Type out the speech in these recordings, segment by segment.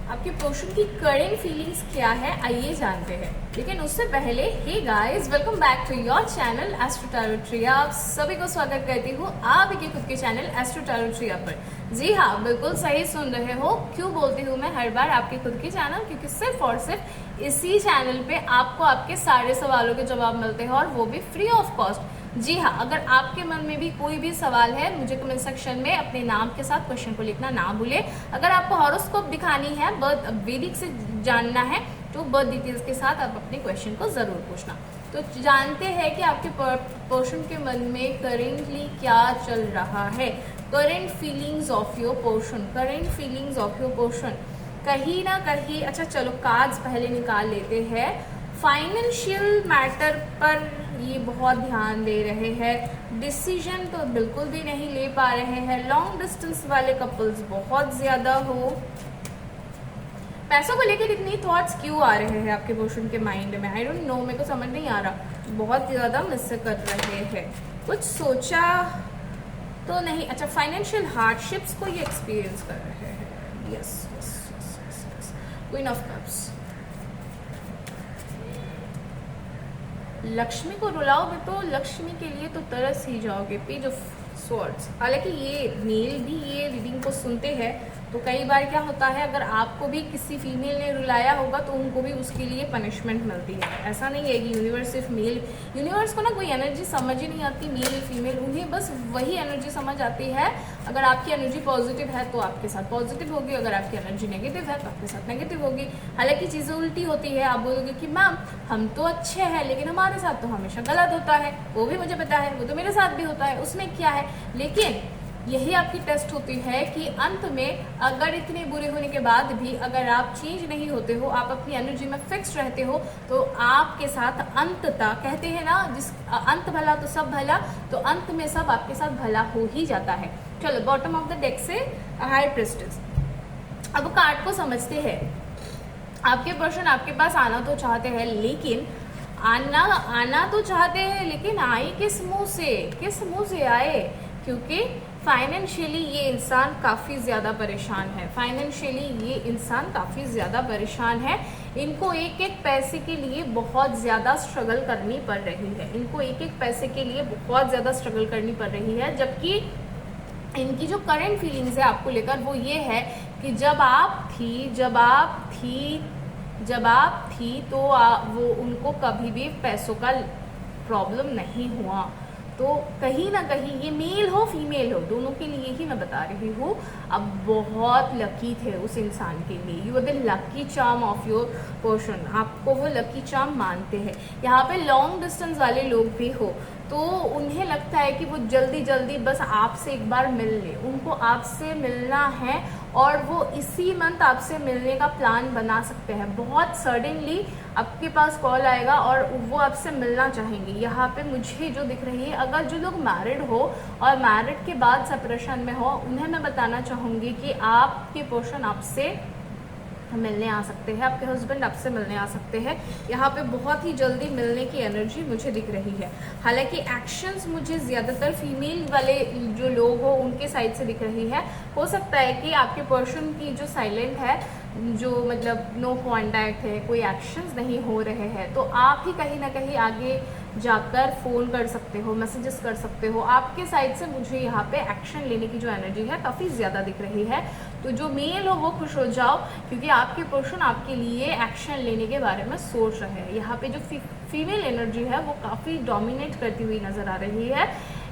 आपके पोर्शन की current feelings क्या है, आइए जानते हैं। लेकिन उससे पहले, hey guys, welcome back to your channel astro tarot Triya. आप सभी को स्वागत करती हूँ आप के खुद के चैनल एस्ट्रो टैरो ट्रिया पर। जी हाँ, बिल्कुल सही सुन रहे हो। क्यों बोलती हूँ मैं हर बार आपके खुद की चैनल? क्योंकि सिर्फ और सिर्फ इसी चैनल पे आपको आपके सारे सवालों के जवाब मिलते हैं, और वो भी फ्री ऑफ कॉस्ट। जी हाँ, अगर आपके मन में भी कोई भी सवाल है, मुझे कमेंट सेक्शन में अपने नाम के साथ क्वेश्चन को लिखना ना भूले। अगर आपको हॉरोस्कोप दिखानी है, बर्थ वैदिक से जानना है, तो बर्थ डिटेल्स के साथ आप अपने क्वेश्चन को जरूर पूछना। तो जानते हैं कि आपके पर्सन के मन में करेंटली क्या चल रहा है। Current feelings of your person, current feelings of your person कहीं ना कहीं। अच्छा चलो, कार्ड्स पहले निकाल लेते हैं। फाइनेंशियल मैटर पर ये बहुत ध्यान दे रहे हैं, डिसीजन तो बिल्कुल भी नहीं ले पा रहे हैं। लॉन्ग डिस्टेंस वाले कपल्स बहुत ज्यादा हो। पैसों को लेकर इतनी थॉट्स क्यों आ रहे हैं आपके पर्सन के माइंड में? आई डोंट नो, मेरे को समझ नहीं आ रहा। बहुत ज्यादा मिस कर रहे हैं, कुछ सोचा तो नहीं। अच्छा, फाइनेंशियल हार्डशिप्स को ये एक्सपीरियंस कर रहे हैं। Yes yes yes yes. Queen of cups. Lakshmi को रुलाओगे तो लक्ष्मी के लिए तो तरस ही जाओगे। Page of swords. हालांकि ये मेल भी ये रीडिंग को सुनते हैं, तो कई बार क्या होता है, अगर आपको भी किसी फीमेल ने रुलाया होगा तो उनको भी उसके लिए पनिशमेंट मिलती है। ऐसा नहीं है कि यूनिवर्स सिर्फ मेल, यूनिवर्स को ना कोई एनर्जी समझ ही नहीं आती, मेल फीमेल, उन्हें बस वही एनर्जी समझ आती है। अगर आपकी एनर्जी पॉजिटिव है तो आपके साथ पॉजिटिव होगी, अगर आपकी एनर्जी नेगेटिव है तो आपके साथ नेगेटिव होगी। हालांकि चीज़ें उल्टी होती है। आप बोलोगे कि मैम हम तो अच्छे हैं, लेकिन हमारे साथ तो हमेशा गलत होता है। वो भी मुझे पता है, वो तो मेरे साथ भी होता है, उसमें क्या है। लेकिन यही आपकी टेस्ट होती है कि अंत में अगर इतने बुरे होने के बाद भी अगर आप चेंज नहीं होते हो, आप अपनी एनर्जी में फिक्स रहते हो, तो आपके साथ अंततः, कहते हैं ना जिस अंत भला तो सब भला, तो अंत में सब आपके साथ भला हो ही जाता है। चलो, बॉटम ऑफ द डेक से हाई प्रिस्टेस। अब कार्ड को समझते हैं। आपके पर्सन आपके पास आना तो चाहते हैं, लेकिन आना तो चाहते हैं, लेकिन आए किस मुंह से आए? क्योंकि फाइनेंशियली ये इंसान काफ़ी ज़्यादा परेशान है। फाइनेंशियली ये इंसान काफ़ी ज़्यादा परेशान है। इनको एक एक पैसे के लिए बहुत ज़्यादा स्ट्रगल करनी पड़ रही है। इनको एक एक पैसे के लिए बहुत ज़्यादा स्ट्रगल करनी पड़ रही है। जबकि इनकी जो करंट फीलिंग्स है आपको लेकर, वो ये है कि जब आप थी तो वो उनको कभी भी पैसों का प्रॉब्लम नहीं हुआ। तो कहीं ना कहीं ये मेल हो फीमेल हो, दोनों के लिए ही मैं बता रही हूँ, अब बहुत लकी थे उस इंसान के लिए। You are the lucky charm of your person. आपको वो लकी चार्म मानते हैं। यहाँ पे लॉन्ग डिस्टेंस वाले लोग भी हो तो उन्हें लगता है कि वो जल्दी जल्दी बस आपसे एक बार मिल ले। उनको आपसे मिलना है और वो इसी मंथ आपसे मिलने का प्लान बना सकते हैं। बहुत सडनली आपके पास कॉल आएगा और वो आपसे मिलना चाहेंगे। यहाँ पे मुझे जो दिख रही है, अगर जो लोग मैरिड हो और मैरिड के बाद सेपरेशन में हो, उन्हें मैं बताना चाहूँगी कि आपके पर्सन आपसे मिलने आ सकते हैं, आपके हस्बैंड आपसे मिलने आ सकते हैं। यहाँ पे बहुत ही जल्दी मिलने की एनर्जी मुझे दिख रही है। हालांकि एक्शंस मुझे ज़्यादातर फीमेल वाले जो लोग हो उनके साइड से दिख रही है। हो सकता है कि आपके पर्सन की जो साइलेंट है, जो मतलब नो कॉन्टैक्ट है, कोई एक्शंस नहीं हो रहे हैं, तो आप ही कहीं ना कहीं आगे जाकर फ़ोन कर सकते हो, मैसेजेस कर सकते हो। आपके साइड से मुझे यहाँ पे एक्शन लेने की जो एनर्जी है काफ़ी ज़्यादा दिख रही है। तो जो मेल हो वो खुश हो जाओ, क्योंकि आपके पर्सन आपके लिए एक्शन लेने के बारे में सोच रहे हैं। यहाँ पे जो फीमेल एनर्जी है वो काफ़ी डोमिनेट करती हुई नज़र आ रही है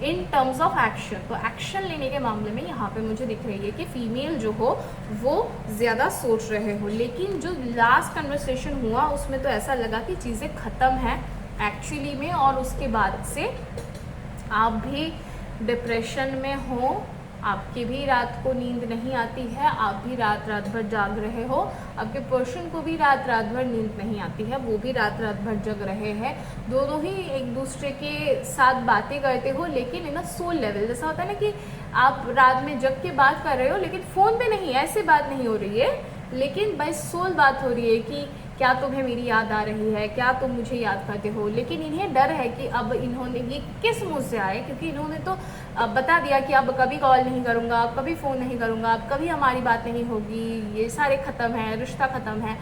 इन टर्म्स ऑफ एक्शन। तो एक्शन लेने के मामले में यहाँ पे मुझे दिख रही है कि फीमेल जो हो वो ज़्यादा सोच रहे हो। लेकिन जो लास्ट कन्वर्सेशन हुआ उसमें तो ऐसा लगा कि चीज़ें ख़त्म हैं एक्चुअली में, और उसके बाद से आप भी डिप्रेशन में हो, आपकी भी रात को नींद नहीं आती है, आप भी रात भर जाग रहे हो, आपके पर्सन को भी रात भर नींद नहीं आती है, वो भी रात भर जग रहे हैं। दोनों ही एक दूसरे के साथ बातें करते हो, लेकिन इन सोल लेवल। जैसा होता है ना कि आप रात में जग के बात कर रहे हो, लेकिन फ़ोन पे नहीं, ऐसे बात नहीं हो रही है, लेकिन बाय सोल बात हो रही है कि क्या तुम्हें मेरी याद आ रही है, क्या तुम मुझे याद करते हो। लेकिन इन्हें डर है कि अब इन्होंने ये किस मुँह से आए, क्योंकि इन्होंने तो बता दिया कि अब कभी कॉल नहीं करूँगा, अब कभी फ़ोन नहीं करूँगा, अब कभी हमारी बात नहीं होगी, ये सारे ख़त्म है, रिश्ता ख़त्म है,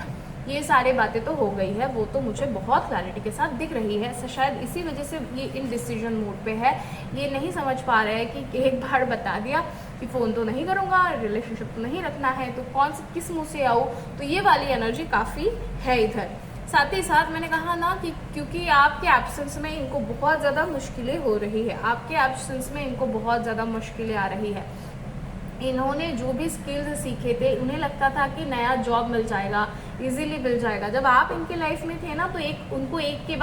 ये सारी बातें तो हो गई है। वो तो मुझे बहुत क्लैरिटी के साथ दिख रही है। तो शायद इसी वजह से ये इन डिसीजन मोड पे है। ये नहीं समझ पा रहे हैं कि एक बार बता दिया कि फ़ोन तो नहीं करूँगा, रिलेशनशिप तो नहीं रखना है, तो कौन से किस मुँह से आऊँ। तो ये वाली एनर्जी काफ़ी है इधर। साथ ही साथ मैंने कहा ना कि क्योंकि आपके एब्सेंस में इनको बहुत ज़्यादा मुश्किलें हो रही है, आपके एब्सेंस में इनको बहुत ज़्यादा मुश्किलें आ रही है। इन्होंने जो भी स्किल्स सीखे थे, उन्हें लगता था कि नया जॉब मिल जाएगा, इजीली मिल जाएगा। जब आप इनके लाइफ में थे ना, तो उनको एक के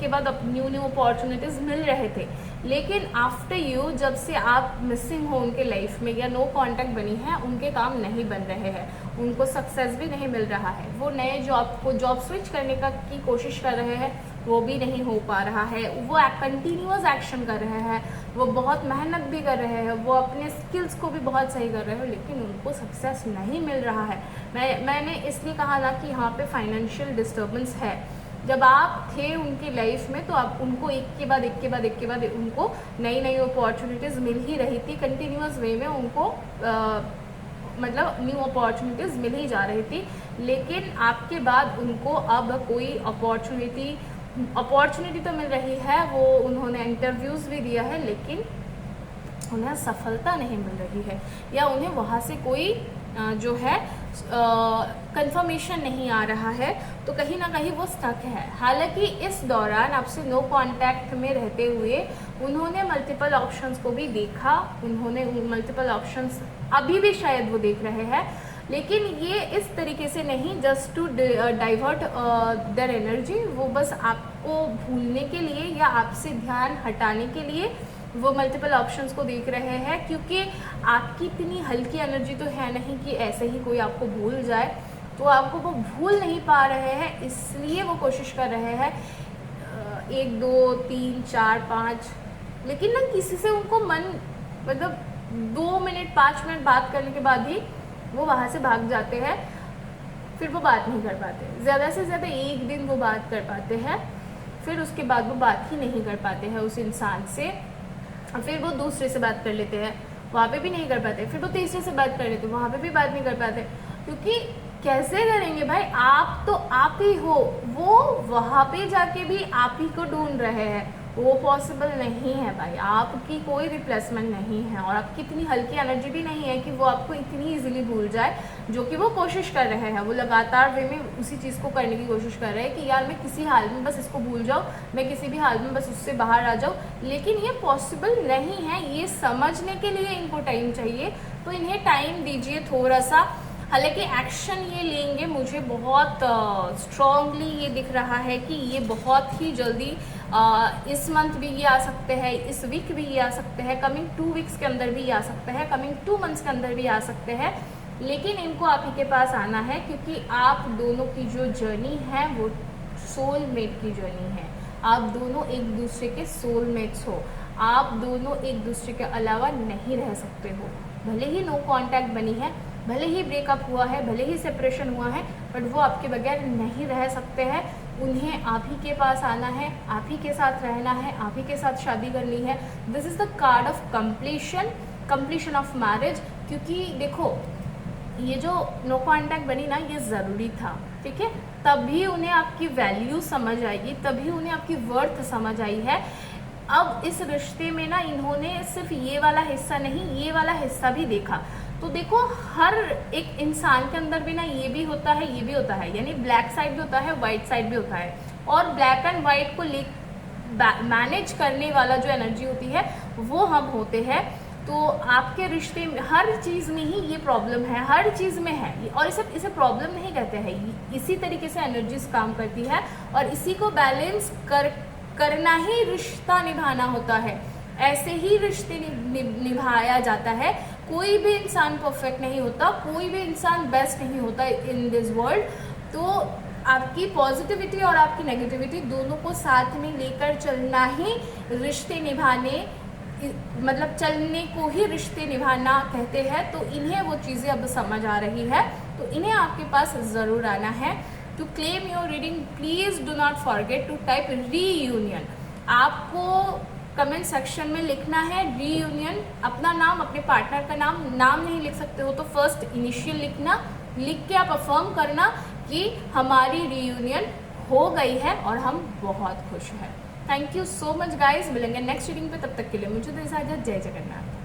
बाद न्यू अपॉर्चुनिटीज़ मिल रहे थे। लेकिन आफ्टर यू, जब से आप मिसिंग हो उनके लाइफ में या नो कांटेक्ट बनी है, उनके काम नहीं बन रहे हैं, उनको सक्सेस भी नहीं मिल रहा है। वो नए जॉब स्विच करने की कोशिश कर रहे हैं, वो भी नहीं हो पा रहा है। वो कंटिन्यूअस एक्शन कर रहे हैं, वो बहुत मेहनत भी कर रहे हैं, वो अपने स्किल्स को भी बहुत सही कर रहे हैं, लेकिन उनको सक्सेस नहीं मिल रहा है। मैंने इसलिए कहा ना कि यहाँ पे फाइनेंशियल डिस्टर्बेंस है। जब आप थे उनकी लाइफ में, तो आप उनको एक के बाद उनको नई अपॉर्चुनिटीज़ मिल ही रही थी। कंटिन्यूअस वे में उनको मतलब न्यू अपॉर्चुनिटीज़ मिल ही जा रही थी। लेकिन आपके बाद उनको अब कोई अपॉर्चुनिटी तो मिल रही है, वो उन्होंने इंटरव्यूज़ भी दिया है, लेकिन उन्हें सफलता नहीं मिल रही है, या उन्हें वहाँ से कोई जो है कंफर्मेशन नहीं आ रहा है। तो कहीं ना कहीं वो स्टक है। हालांकि इस दौरान आपसे नो कांटेक्ट में रहते हुए उन्होंने मल्टीपल ऑप्शंस को भी देखा, उन्होंने मल्टीपल ऑप्शंस अभी भी शायद वो देख रहे हैं, लेकिन ये इस तरीके से नहीं, just to divert their energy. वो बस आपको भूलने के लिए या आपसे ध्यान हटाने के लिए वो मल्टीपल ऑप्शंस को देख रहे हैं, क्योंकि आपकी इतनी हल्की एनर्जी तो है नहीं कि ऐसे ही कोई आपको भूल जाए। तो आपको वो भूल नहीं पा रहे हैं, इसलिए वो कोशिश कर रहे हैं 1 2 3 4 5, लेकिन ना किसी से उनको मन मतलब 2 मिनट 5 मिनट बात करने के बाद ही वो वहाँ से भाग जाते हैं। फिर वो बात नहीं कर पाते, ज़्यादा से ज़्यादा 1 दिन वो बात कर पाते हैं, फिर उसके बाद वो बात ही नहीं कर पाते हैं उस इंसान से। फिर वो दूसरे से बात कर लेते हैं, वहाँ पे भी नहीं कर पाते, फिर वो तीसरे से बात कर लेते हैं, वहाँ पे भी बात नहीं कर पाते। क्योंकि कैसे करेंगे भाई, आप तो आप ही हो, वो वहाँ पे जाके भी आप ही को ढूंढ रहे हैं, वो पॉसिबल नहीं है भाई। आपकी कोई रिप्लेसमेंट नहीं है, और आपकी इतनी हल्की एनर्जी भी नहीं है कि वो आपको इतनी इजीली भूल जाए, जो कि वो कोशिश कर रहे हैं। वो लगातार वे में उसी चीज़ को करने की कोशिश कर रहे हैं कि यार मैं किसी हाल में बस इसको भूल जाऊँ, मैं किसी भी हाल में बस उससे बाहर आ जाऊँ, लेकिन ये पॉसिबल नहीं है। ये समझने के लिए इनको टाइम चाहिए, तो इन्हें टाइम दीजिए थोड़ा सा। हालांकि एक्शन ये लेंगे, मुझे बहुत स्ट्रॉन्गली ये दिख रहा है कि ये बहुत ही जल्दी इस मंथ भी ये आ सकते हैं, इस वीक भी ये आ सकते हैं, कमिंग 2 वीक्स के अंदर भी ये आ सकते हैं, कमिंग 2 मंथ्स के अंदर भी आ सकते हैं। लेकिन इनको आप ही के पास आना है, क्योंकि आप दोनों की जो जर्नी है वो सोलमेट की जर्नी है। आप दोनों एक दूसरे के सोलमेट्स हो, आप दोनों एक दूसरे के अलावा नहीं रह सकते हो। भले ही नो कांटेक्ट बनी है, भले ही ब्रेकअप हुआ है, भले ही सेपरेशन हुआ है, बट वो आपके बगैर नहीं रह सकते हैं। उन्हें आप ही के पास आना है, आप ही के साथ रहना है, आप ही के साथ शादी करनी है। This is the card of completion of marriage. क्योंकि देखो, ये जो नो कांटेक्ट बनी ना, ये ज़रूरी था, ठीक है। तभी उन्हें आपकी वैल्यू समझ आएगी, तभी उन्हें आपकी वर्थ समझ आई है। अब इस रिश्ते में ना इन्होंने सिर्फ ये वाला हिस्सा नहीं, ये वाला हिस्सा भी देखा। तो देखो, हर एक इंसान के अंदर भी ना ये भी होता है, ये भी होता है, यानी ब्लैक साइड भी होता है, वाइट साइड भी होता है। और ब्लैक एंड वाइट को मैनेज करने वाला जो एनर्जी होती है वो हम होते हैं। तो आपके रिश्ते में हर चीज़ में ही ये प्रॉब्लम है, हर चीज़ में है, और इसे प्रॉब्लम नहीं कहते हैं। इसी तरीके से एनर्जीज काम करती है, और इसी को बैलेंस करना ही रिश्ता निभाना होता है। ऐसे ही रिश्ते निभाया जाता है। कोई भी इंसान परफेक्ट नहीं होता, कोई भी इंसान बेस्ट नहीं होता इन दिस वर्ल्ड। तो आपकी पॉजिटिविटी और आपकी नेगेटिविटी दोनों को साथ में लेकर चलना ही रिश्ते निभाने, मतलब चलने को ही रिश्ते निभाना कहते हैं। तो इन्हें वो चीज़ें अब समझ आ रही है। तो इन्हें आपके पास ज़रूर आना है। To claim your reading please do not forget to type reunion. आपको कमेंट सेक्शन में लिखना है रीयूनियन, अपना नाम, अपने पार्टनर का नाम नहीं लिख सकते हो तो फर्स्ट इनिशियल लिखना, लिख के आप अफर्म करना कि हमारी रीयूनियन हो गई है और हम बहुत खुश हैं। Thank you so much guys, मिलेंगे नेक्स्ट रीडिंग पे, तब तक के लिए मुझे तो इजाज़त, जय जगन्नाथ।